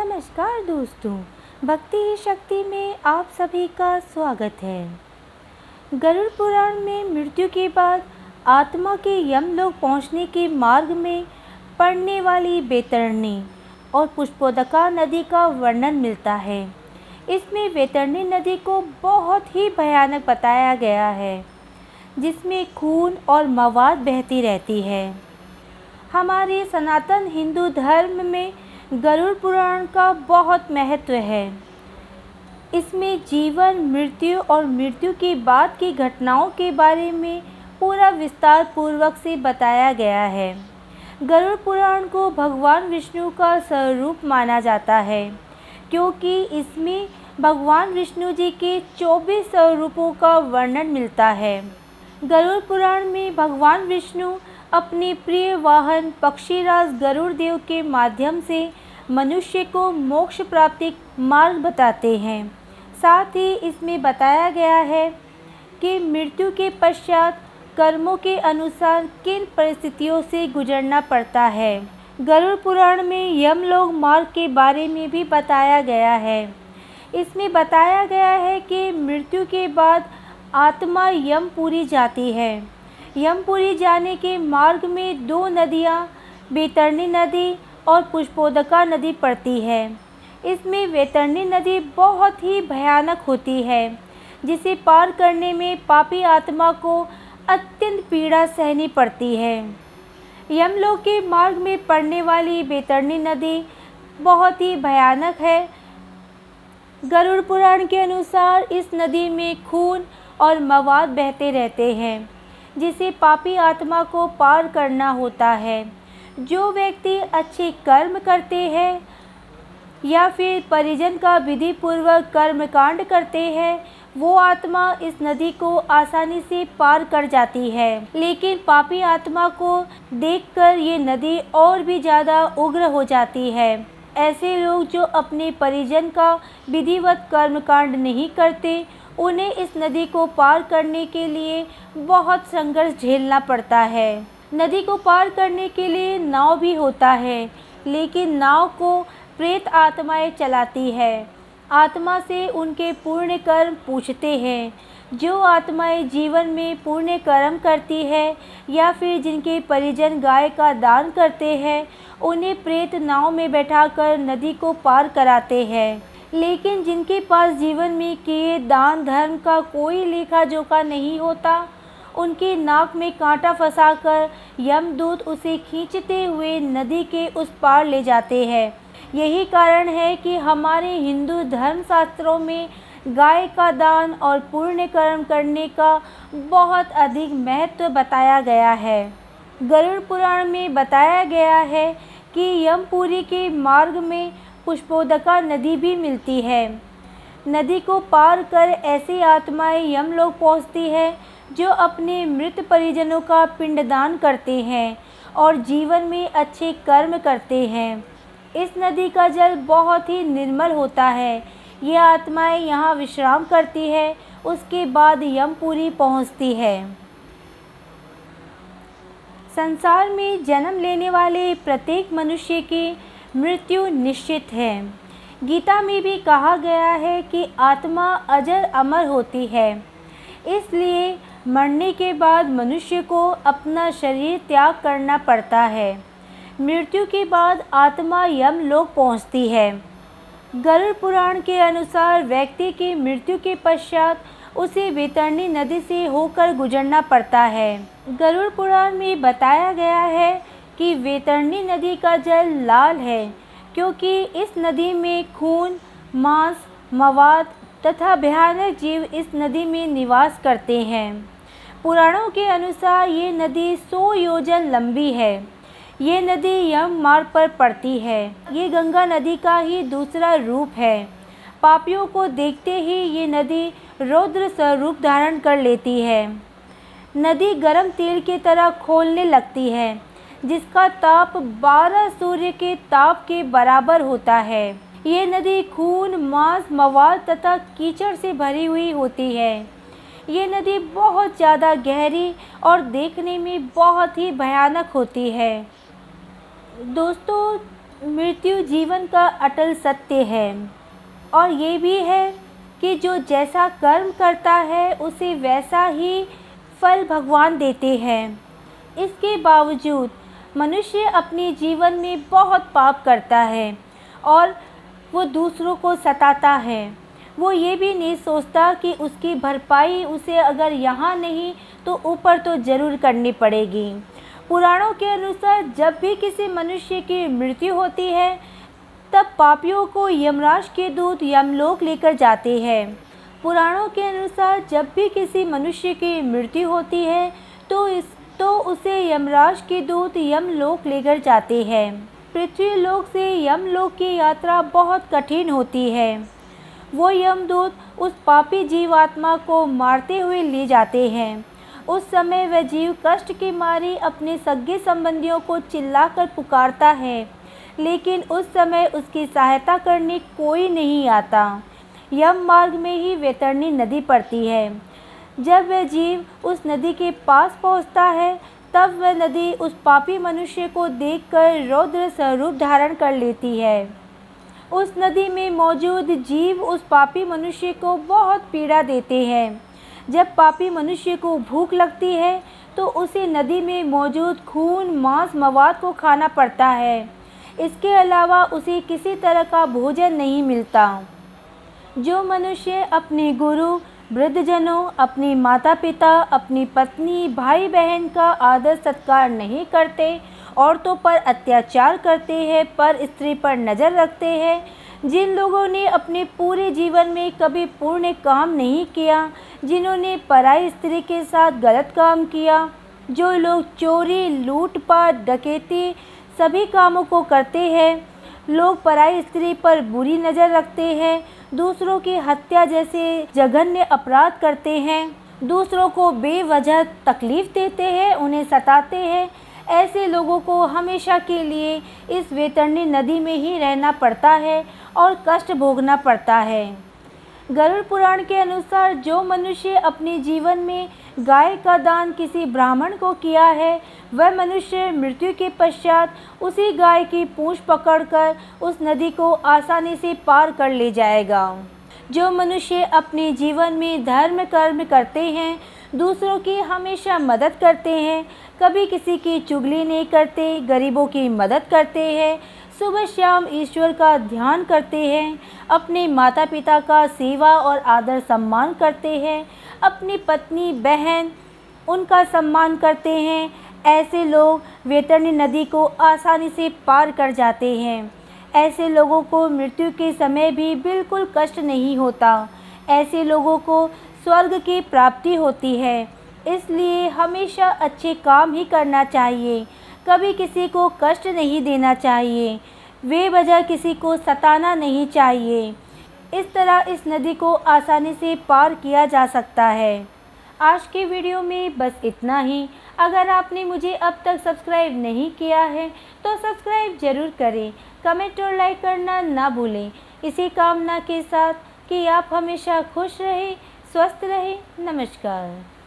नमस्कार दोस्तों, भक्ति ही शक्ति में आप सभी का स्वागत है। गरुड़ पुराण में मृत्यु के बाद आत्मा के यमलोक पहुंचने के मार्ग में पड़ने वाली बैतरणी और पुष्पोदका नदी का वर्णन मिलता है। इसमें बैतरणी नदी को बहुत ही भयानक बताया गया है, जिसमें खून और मवाद बहती रहती है। हमारे सनातन हिंदू धर्म में गरुड़ पुराण का बहुत महत्व है। इसमें जीवन, मृत्यु और मृत्यु के बाद की घटनाओं के बारे में पूरा विस्तार पूर्वक से बताया गया है। गरुड़ पुराण को भगवान विष्णु का स्वरूप माना जाता है, क्योंकि इसमें भगवान विष्णु जी के 24 स्वरूपों का वर्णन मिलता है। गरुड़ पुराण में भगवान विष्णु अपने प्रिय वाहन पक्षीराज गरुड़ देव के माध्यम से मनुष्य को मोक्ष प्राप्ति मार्ग बताते हैं। साथ ही इसमें बताया गया है कि मृत्यु के पश्चात कर्मों के अनुसार किन परिस्थितियों से गुजरना पड़ता है। गरुड़ पुराण में यमलोक मार्ग के बारे में भी बताया गया है। इसमें बताया गया है कि मृत्यु के बाद आत्मा यमपुरी जाती है। यमपुरी जाने के मार्ग में 2 नदियाँ बैतरणी नदी और पुष्पोदका नदी पड़ती है। इसमें बैतरणी नदी बहुत ही भयानक होती है, जिसे पार करने में पापी आत्मा को अत्यंत पीड़ा सहनी पड़ती है। यमलोक के मार्ग में पड़ने वाली बैतरणी नदी बहुत ही भयानक है। गरुड़ पुराण के अनुसार इस नदी में खून और मवाद बहते रहते हैं, जिसे पापी आत्मा को पार करना होता है। जो व्यक्ति अच्छे कर्म करते हैं या फिर परिजन का विधि पूर्वक कर्मकांड करते हैं, वो आत्मा इस नदी को आसानी से पार कर जाती है। लेकिन पापी आत्मा को देखकर ये नदी और भी ज़्यादा उग्र हो जाती है। ऐसे लोग जो अपने परिजन का विधिवत कर्मकांड नहीं करते, उन्हें इस नदी को पार करने के लिए बहुत संघर्ष झेलना पड़ता है। नदी को पार करने के लिए नाव भी होता है, लेकिन नाव को प्रेत आत्माएं चलाती है। आत्मा से उनके पुण्य कर्म पूछते हैं। जो आत्माएं जीवन में पुण्य कर्म करती है या फिर जिनके परिजन गाय का दान करते हैं, उन्हें प्रेत नाव में बैठाकर नदी को पार कराते हैं। लेकिन जिनके पास जीवन में किए दान धर्म का कोई लेखा जोखा नहीं होता, उनकी नाक में कांटा फंसाकर यमदूत उसे खींचते हुए नदी के उस पार ले जाते हैं। यही कारण है कि हमारे हिंदू धर्म शास्त्रों में गाय का दान और पुण्य कर्म करने का बहुत अधिक महत्व बताया गया है। गरुड़ पुराण में बताया गया है कि यमपुरी के मार्ग में पुष्पोदका नदी भी मिलती है। नदी को पार कर ऐसी आत्माएं यमलोक पहुंचती है जो अपने मृत परिजनों का पिंडदान करते हैं और जीवन में अच्छे कर्म करते हैं। इस नदी का जल बहुत ही निर्मल होता है। ये आत्माएं यहाँ विश्राम करती है, उसके बाद यमपुरी पहुँचती है। संसार में जन्म लेने वाले प्रत्येक मनुष्य की मृत्यु निश्चित है। गीता में भी कहा गया है कि आत्मा अजर अमर होती है, इसलिए मरने के बाद मनुष्य को अपना शरीर त्याग करना पड़ता है। मृत्यु के बाद आत्मा यमलोक पहुंचती है। गरुड़ पुराण के अनुसार व्यक्ति की मृत्यु के पश्चात उसे बैतरणी नदी से होकर गुजरना पड़ता है। गरुड़ पुराण में बताया गया है कि बैतरणी नदी का जल लाल है, क्योंकि इस नदी में खून, मांस, मवाद तथा भयानक जीव इस नदी में निवास करते हैं। पुराणों के अनुसार ये नदी 100 योजन लंबी है। ये नदी यम मार्ग पर पड़ती है। ये गंगा नदी का ही दूसरा रूप है। पापियों को देखते ही ये नदी रौद्र स्वरूप धारण कर लेती है। नदी गर्म तेल की तरह खौलने लगती है, जिसका ताप 12 सूर्य के ताप के बराबर होता है। ये नदी खून, मांस, मवाद तथा कीचड़ से भरी हुई होती है। ये नदी बहुत ज़्यादा गहरी और देखने में बहुत ही भयानक होती है। दोस्तों, मृत्यु जीवन का अटल सत्य है और ये भी है कि जो जैसा कर्म करता है उसे वैसा ही फल भगवान देते हैं। इसके बावजूद मनुष्य अपने जीवन में बहुत पाप करता है और वो दूसरों को सताता है। वो ये भी नहीं सोचता कि उसकी भरपाई उसे अगर यहाँ नहीं तो ऊपर तो ज़रूर करनी पड़ेगी। पुराणों के अनुसार जब भी किसी मनुष्य की मृत्यु होती है तब पापियों को यमराज के दूत यमलोक लेकर जाते हैं। पुराणों के अनुसार जब भी किसी मनुष्य की मृत्यु होती है तो उसे यमराज के दूत यमलोक लेकर जाते हैं। पृथ्वी लोक से यमलोक की यात्रा बहुत कठिन होती है। वो यमदूत उस पापी जीवात्मा को मारते हुए ले जाते हैं। उस समय वह जीव कष्ट के मारे अपने सगे संबंधियों को चिल्लाकर पुकारता है, लेकिन उस समय उसकी सहायता करने कोई नहीं आता। यम मार्ग में ही वैतरणी नदी पड़ती है। जब वह जीव उस नदी के पास पहुंचता है तब वह नदी उस पापी मनुष्य को देखकर रौद्र स्वरूप धारण कर लेती है। उस नदी में मौजूद जीव उस पापी मनुष्य को बहुत पीड़ा देते हैं। जब पापी मनुष्य को भूख लगती है तो उसे नदी में मौजूद खून, मांस, मवाद को खाना पड़ता है। इसके अलावा उसे किसी तरह का भोजन नहीं मिलता। जो मनुष्य अपने गुरु, वृद्धजनों, अपने माता पिता, अपनी पत्नी, भाई बहन का आदर सत्कार नहीं करते, औरतों पर अत्याचार करते हैं, पर स्त्री पर नज़र रखते हैं, जिन लोगों ने अपने पूरे जीवन में कभी पुण्य काम नहीं किया, जिन्होंने पराई स्त्री के साथ गलत काम किया, जो लोग चोरी, लूटपाट, डकैती सभी कामों को करते हैं, लोग पराई स्त्री पर बुरी नज़र रखते हैं, दूसरों की हत्या जैसे जघन्य अपराध करते हैं, दूसरों को बेवजह तकलीफ़ देते हैं, उन्हें सताते हैं, ऐसे लोगों को हमेशा के लिए इस वैतरणी नदी में ही रहना पड़ता है और कष्ट भोगना पड़ता है। गरुड़ पुराण के अनुसार जो मनुष्य अपने जीवन में गाय का दान किसी ब्राह्मण को किया है, वह मनुष्य मृत्यु के पश्चात उसी गाय की पूंछ पकड़कर उस नदी को आसानी से पार कर ले जाएगा। जो मनुष्य अपने जीवन में धर्म कर्म करते हैं, दूसरों की हमेशा मदद करते हैं, कभी किसी की चुगली नहीं करते, गरीबों की मदद करते हैं, सुबह शाम ईश्वर का ध्यान करते हैं, अपने माता पिता का सेवा और आदर सम्मान करते हैं, अपनी पत्नी बहन उनका सम्मान करते हैं, ऐसे लोग वैतरणी नदी को आसानी से पार कर जाते हैं। ऐसे लोगों को मृत्यु के समय भी बिल्कुल कष्ट नहीं होता। ऐसे लोगों को स्वर्ग की प्राप्ति होती है। इसलिए हमेशा अच्छे काम ही करना चाहिए, कभी किसी को कष्ट नहीं देना चाहिए, बेवजह किसी को सताना नहीं चाहिए। इस तरह इस नदी को आसानी से पार किया जा सकता है। आज के वीडियो में बस इतना ही। अगर आपने मुझे अब तक सब्सक्राइब नहीं किया है तो सब्सक्राइब ज़रूर करें, कमेंट और लाइक करना ना भूलें। इसी कामना के साथ कि आप हमेशा खुश रहें, स्वस्थ रहें। नमस्कार।